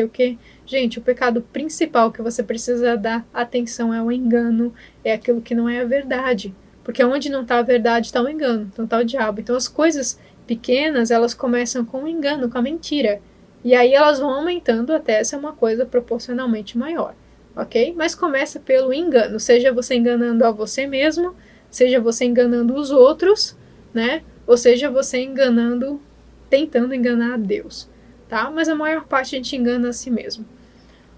que, gente, o pecado principal que você precisa dar atenção é o engano, é aquilo que não é a verdade, porque onde não está a verdade está o engano, então está o diabo. Então as coisas pequenas, elas começam com o engano, com a mentira, E aí elas vão aumentando até ser uma coisa proporcionalmente maior, ok? Mas começa pelo engano, seja você enganando a você mesmo, seja você enganando os outros, né? Ou seja você enganando, tentando enganar a Deus, tá? Mas a maior parte a gente engana a si mesmo,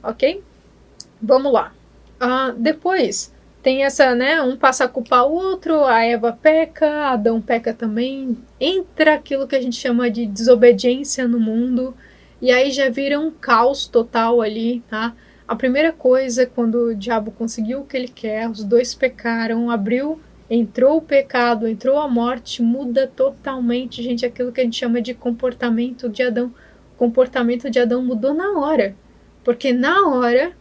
ok? Vamos lá. Depois tem essa, né? Um passa a culpar o outro, a Eva peca, Adão peca também. Entra aquilo que a gente chama de desobediência no mundo. E aí já vira um caos total ali, tá? A primeira coisa, quando o diabo conseguiu o que ele quer, os dois pecaram, entrou o pecado, entrou a morte, muda totalmente, gente, aquilo que a gente chama de comportamento de Adão. O comportamento de Adão mudou na hora. Porque na hora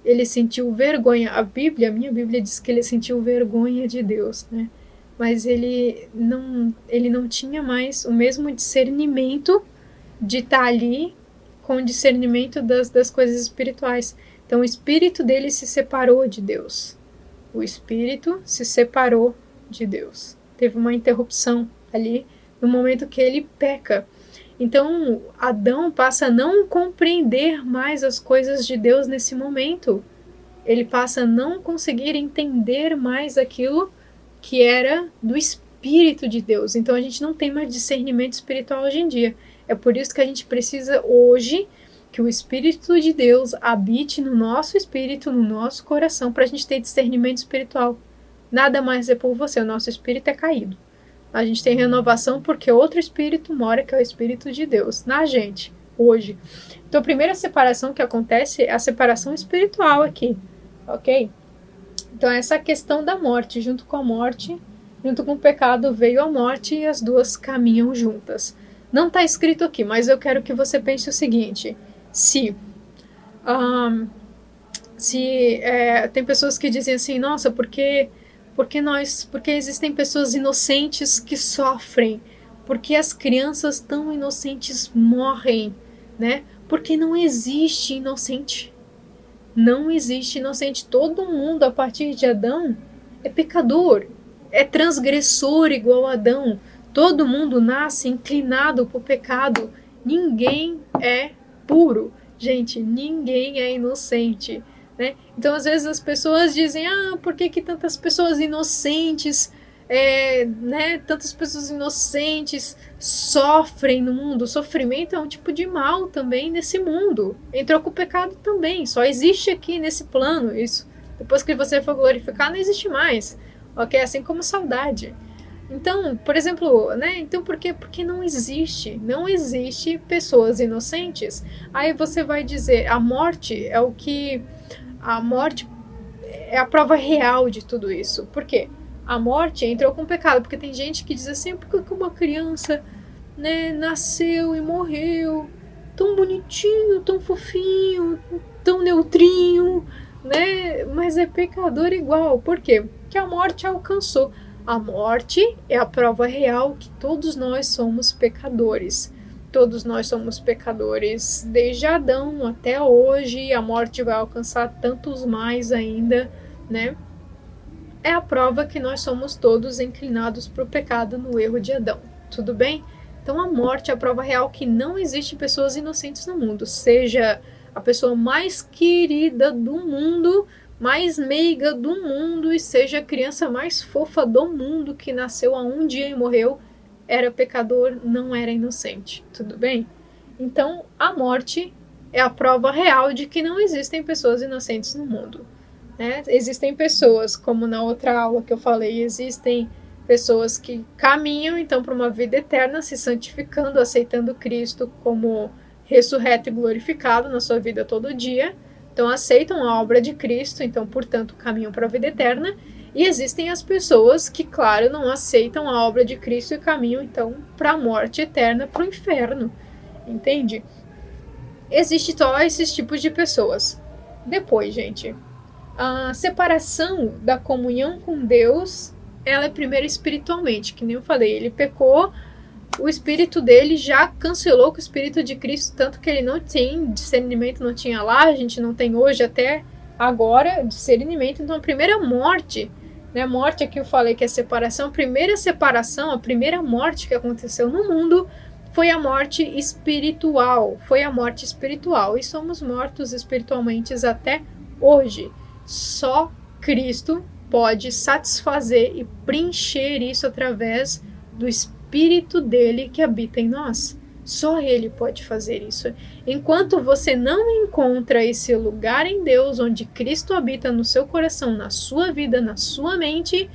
ele sentiu vergonha. A minha Bíblia diz que ele sentiu vergonha de Deus, né? Mas ele não tinha mais o mesmo discernimento de estar ali com o discernimento das coisas espirituais. Então o espírito dele se separou de Deus. O espírito se separou de Deus. Teve uma interrupção ali no momento que ele peca. Então Adão passa a não compreender mais as coisas de Deus nesse momento. Ele passa a não conseguir entender mais aquilo que era do Espírito de Deus. Então a gente não tem mais discernimento espiritual hoje em dia. É por isso que a gente precisa hoje que o Espírito de Deus habite no nosso espírito, no nosso coração, para a gente ter discernimento espiritual. Nada mais é por você, o nosso espírito é caído. A gente tem renovação porque outro espírito mora, que é o Espírito de Deus, na gente, hoje. Então a primeira separação que acontece é a separação espiritual aqui, ok? Então essa questão da morte, junto com o pecado veio a morte e as duas caminham juntas. Não está escrito aqui, mas eu quero que você pense o seguinte: tem pessoas que dizem assim, nossa, porque existem pessoas inocentes que sofrem, porque as crianças tão inocentes morrem, né? Porque não existe inocente. Não existe inocente. Todo mundo, a partir de Adão, é pecador, é transgressor igual a Adão. Todo mundo nasce inclinado para o pecado. Ninguém é puro. Gente, ninguém é inocente, né? Então, às vezes, as pessoas dizem, por que tantas pessoas inocentes, tantas pessoas inocentes sofrem no mundo? O sofrimento é um tipo de mal também nesse mundo. Entrou com o pecado também. Só existe aqui nesse plano isso. Depois que você for glorificar, não existe mais. Ok? Assim como saudade. Então, por exemplo, né? Então, por quê? Porque não existe pessoas inocentes. Aí você vai dizer, a morte é a prova real de tudo isso. Por quê? A morte entrou com pecado, porque tem gente que diz assim, por que uma criança, né, nasceu e morreu tão bonitinho, tão fofinho, tão neutrinho, né? Mas é pecador igual. Por quê? Porque a morte alcançou. A morte é a prova real que todos nós somos pecadores. Todos nós somos pecadores desde Adão até hoje, e a morte vai alcançar tantos mais ainda, né? É a prova que nós somos todos inclinados para o pecado no erro de Adão. Tudo bem? Então a morte é a prova real que não existe pessoas inocentes no mundo. Seja a pessoa mais querida do mundo, mais meiga do mundo, e seja a criança mais fofa do mundo que nasceu há um dia e morreu, era pecador, não era inocente. Tudo bem? Então, a morte é a prova real de que não existem pessoas inocentes no mundo, né? Existem pessoas, como na outra aula que eu falei, existem pessoas que caminham, então, para uma vida eterna, se santificando, aceitando Cristo como ressurreto e glorificado na sua vida todo dia. Então aceitam a obra de Cristo, então, portanto, caminham para a vida eterna. E existem as pessoas que, claro, não aceitam a obra de Cristo e caminham, então, para a morte eterna, para o inferno. Entende? Existe só esses tipos de pessoas. Depois, gente, a separação da comunhão com Deus, ela é primeiro espiritualmente, que nem eu falei, ele pecou, o espírito dele já cancelou com o espírito de Cristo, tanto que ele não tem discernimento, não tinha lá, a gente não tem hoje até agora discernimento. Então a primeira morte, né, morte aqui eu falei que é separação, a primeira morte que aconteceu no mundo foi a morte espiritual. Foi a morte espiritual. E somos mortos espiritualmente até hoje. Só Cristo pode satisfazer e preencher isso através do Espírito dele que habita em nós. Só Ele pode fazer isso. Enquanto você não encontra esse lugar em Deus, onde Cristo habita no seu coração, na sua vida, na sua mente,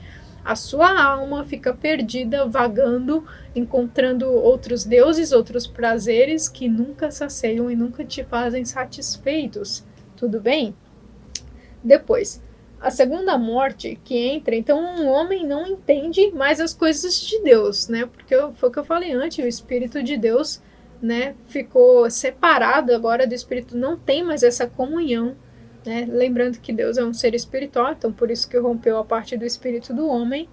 a sua alma fica perdida, vagando, encontrando outros deuses, outros prazeres que nunca saciam e nunca te fazem satisfeitos. Tudo bem? Depois, a segunda morte que entra, então um homem não entende mais as coisas de Deus, né? Porque foi o que eu falei antes, o Espírito de Deus, né, ficou separado agora do Espírito, não tem mais essa comunhão, né? Lembrando que Deus é um ser espiritual, então por isso que rompeu a parte do Espírito do homem.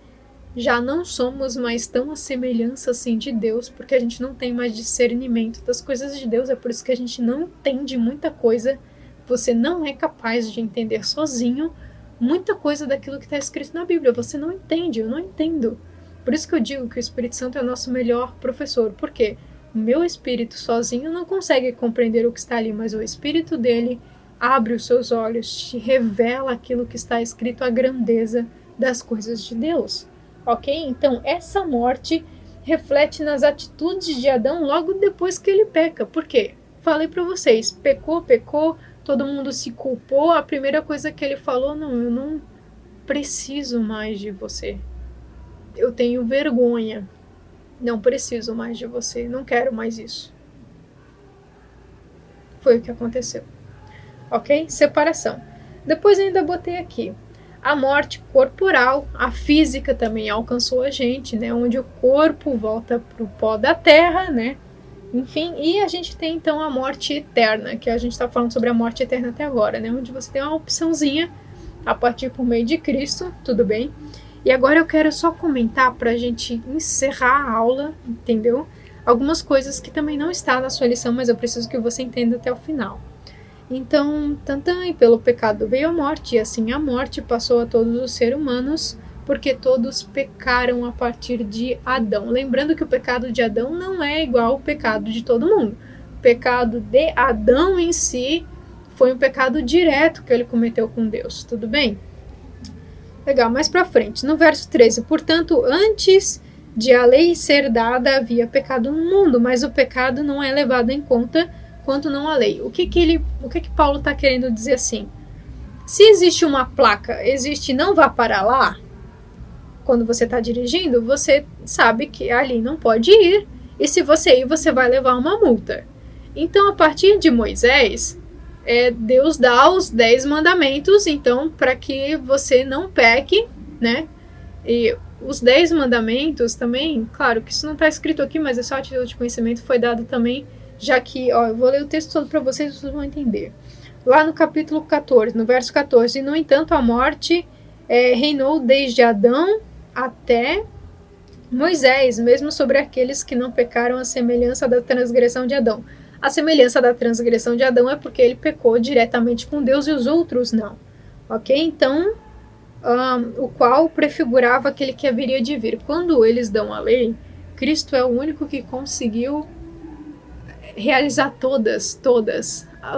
Já não somos mais tão a semelhança assim de Deus, porque a gente não tem mais discernimento das coisas de Deus, é por isso que a gente não entende muita coisa. Você não é capaz de entender sozinho muita coisa daquilo que está escrito na Bíblia. Você não entende, eu não entendo. Por isso que eu digo que o Espírito Santo é o nosso melhor professor. Por quê? O meu espírito sozinho não consegue compreender o que está ali, mas o Espírito dele abre os seus olhos, te revela aquilo que está escrito, a grandeza das coisas de Deus. Ok? Então, essa morte reflete nas atitudes de Adão logo depois que ele peca. Por quê? Falei para vocês, pecou, todo mundo se culpou, a primeira coisa que ele falou, não, eu não preciso mais de você. Eu tenho vergonha. Não preciso mais de você, não quero mais isso. Foi o que aconteceu. Ok? Separação. Depois ainda botei aqui. A morte corporal, a física também alcançou a gente, né? Onde o corpo volta para o pó da terra, né? Enfim, e a gente tem então a morte eterna, que a gente está falando sobre a morte eterna até agora, né? Onde você tem uma opçãozinha a partir por meio de Cristo, tudo bem? E agora eu quero só comentar para a gente encerrar a aula, entendeu? Algumas coisas que também não está na sua lição, mas eu preciso que você entenda até o final. Então, e pelo pecado veio a morte, e assim a morte passou a todos os seres humanos, porque todos pecaram a partir de Adão. Lembrando que o pecado de Adão não é igual ao pecado de todo mundo. O pecado de Adão em si foi um pecado direto que ele cometeu com Deus, tudo bem? Legal, mais pra frente, no verso 13. Portanto, antes de a lei ser dada, havia pecado no mundo, mas o pecado não é levado em conta quanto não a lei. O que Paulo está querendo dizer assim? Se existe uma placa, existe não vá para lá, quando você está dirigindo, você sabe que ali não pode ir, e se você ir, você vai levar uma multa. Então, a partir de Moisés, Deus dá os 10 mandamentos, então, para que você não peque, né? E os 10 mandamentos também, claro que isso não está escrito aqui, mas é só a título de conhecimento, foi dado também, já que, eu vou ler o texto todo para vocês, vocês vão entender. Lá no capítulo 14, no verso 14, e no entanto a morte reinou desde Adão até Moisés, mesmo sobre aqueles que não pecaram à semelhança da transgressão de Adão. A semelhança da transgressão de Adão é porque ele pecou diretamente com Deus e os outros não. Ok? Então, o qual prefigurava aquele que haveria de vir. Quando eles dão a lei, Cristo é o único que conseguiu realizar todas,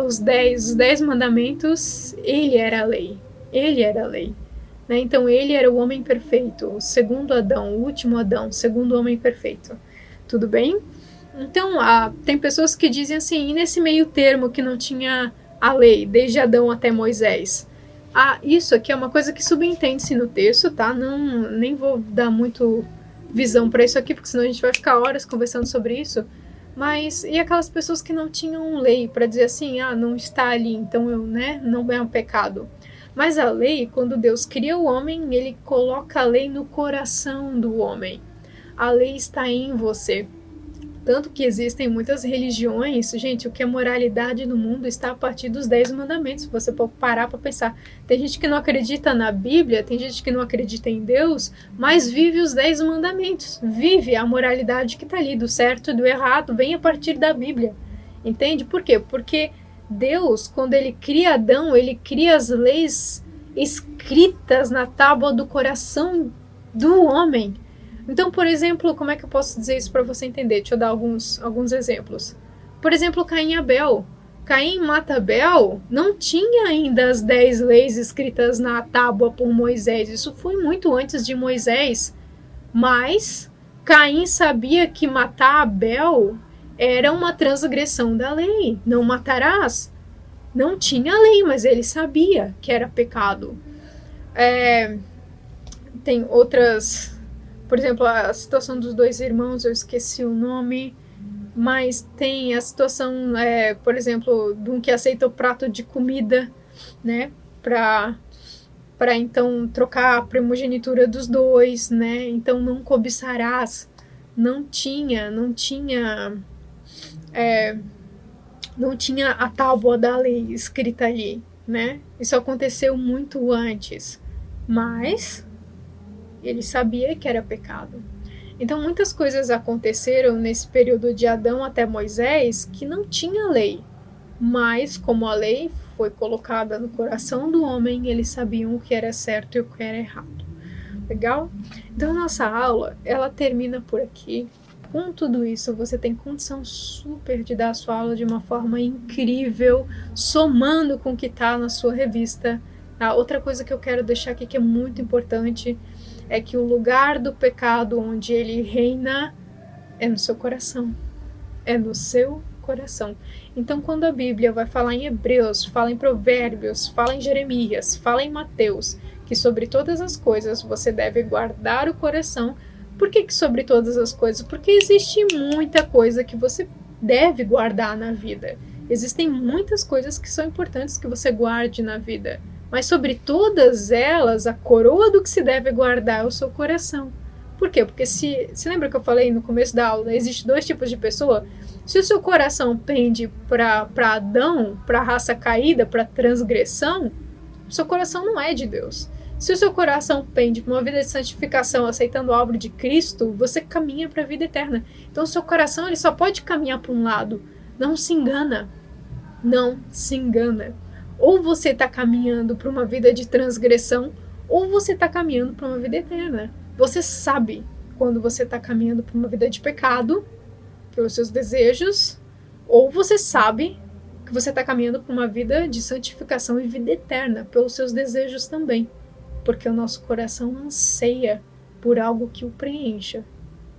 os 10 mandamentos, ele era a lei. Ele era a lei. Né? Então, ele era o homem perfeito, o segundo Adão, o último Adão, o segundo homem perfeito. Tudo bem? Então, tem pessoas que dizem assim, e nesse meio termo que não tinha a lei, desde Adão até Moisés? Isso aqui é uma coisa que subentende-se no texto, tá? Nem vou dar muito visão para isso aqui, porque senão a gente vai ficar horas conversando sobre isso. Mas, e aquelas pessoas que não tinham lei, para dizer assim, não está ali, então não é um pecado. Mas a lei, quando Deus cria o homem, ele coloca a lei no coração do homem. A lei está em você. Tanto que existem muitas religiões, gente, o que é moralidade no mundo está a partir dos 10 mandamentos. Você pode parar para pensar. Tem gente que não acredita na Bíblia, tem gente que não acredita em Deus, mas vive os 10 mandamentos. Vive a moralidade que está ali, do certo e do errado, vem a partir da Bíblia. Entende? Por quê? Porque Deus, quando ele cria Adão, ele cria as leis escritas na tábua do coração do homem. Então, por exemplo, como é que eu posso dizer isso para você entender? Deixa eu dar alguns exemplos. Por exemplo, Caim e Abel. Caim mata Abel, não tinha ainda as 10 leis escritas na tábua por Moisés. Isso foi muito antes de Moisés. Mas Caim sabia que matar Abel era uma transgressão da lei. Não matarás. Não tinha lei, mas ele sabia que era pecado. Tem outras... Por exemplo, a situação dos 2 irmãos, eu esqueci o nome, mas tem a situação, por exemplo, de um que aceita o prato de comida, né, para então trocar a primogenitura dos 2, né, então não cobiçarás, não tinha a tábua da lei escrita ali, né, isso aconteceu muito antes, mas ele sabia que era pecado. Então muitas coisas aconteceram nesse período de Adão até Moisés que não tinha lei, mas como a lei foi colocada no coração do homem, eles sabiam o que era certo e o que era errado. Legal? Então nossa aula, ela termina por aqui. Com tudo isso, você tem condição super de dar a sua aula de uma forma incrível, somando com o que está na sua revista. Tá? Outra coisa que eu quero deixar aqui que é muito importante é que o lugar do pecado onde ele reina é no seu coração. É no seu coração. Então, quando a Bíblia vai falar em Hebreus, fala em Provérbios, fala em Jeremias, fala em Mateus, que sobre todas as coisas você deve guardar o coração. Por que sobre todas as coisas? Porque existe muita coisa que você deve guardar na vida. Existem muitas coisas que são importantes que você guarde na vida. Mas sobre todas elas, a coroa do que se deve guardar é o seu coração. Por quê? Porque se lembra que eu falei no começo da aula, existe 2 tipos de pessoa. Se o seu coração pende para Adão, para a raça caída, para transgressão, o seu coração não é de Deus. Se o seu coração pende para uma vida de santificação, aceitando a obra de Cristo, você caminha para a vida eterna. Então o seu coração ele só pode caminhar para um lado. Não se engana. Não se engana. Ou você está caminhando para uma vida de transgressão, ou você está caminhando para uma vida eterna. Você sabe quando você está caminhando para uma vida de pecado, pelos seus desejos, ou você sabe que você está caminhando para uma vida de santificação e vida eterna, pelos seus desejos também. Porque o nosso coração anseia por algo que o preencha.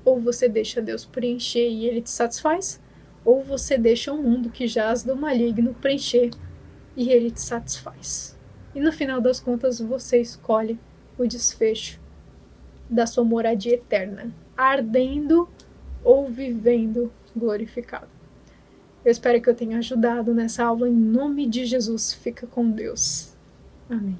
Ou você deixa Deus preencher e ele te satisfaz, ou você deixa o mundo que jaz do maligno preencher e ele te satisfaz. E no final das contas você escolhe o desfecho da sua moradia eterna, ardendo ou vivendo glorificado. Eu espero que eu tenha ajudado nessa aula. Em nome de Jesus, fica com Deus. Amém.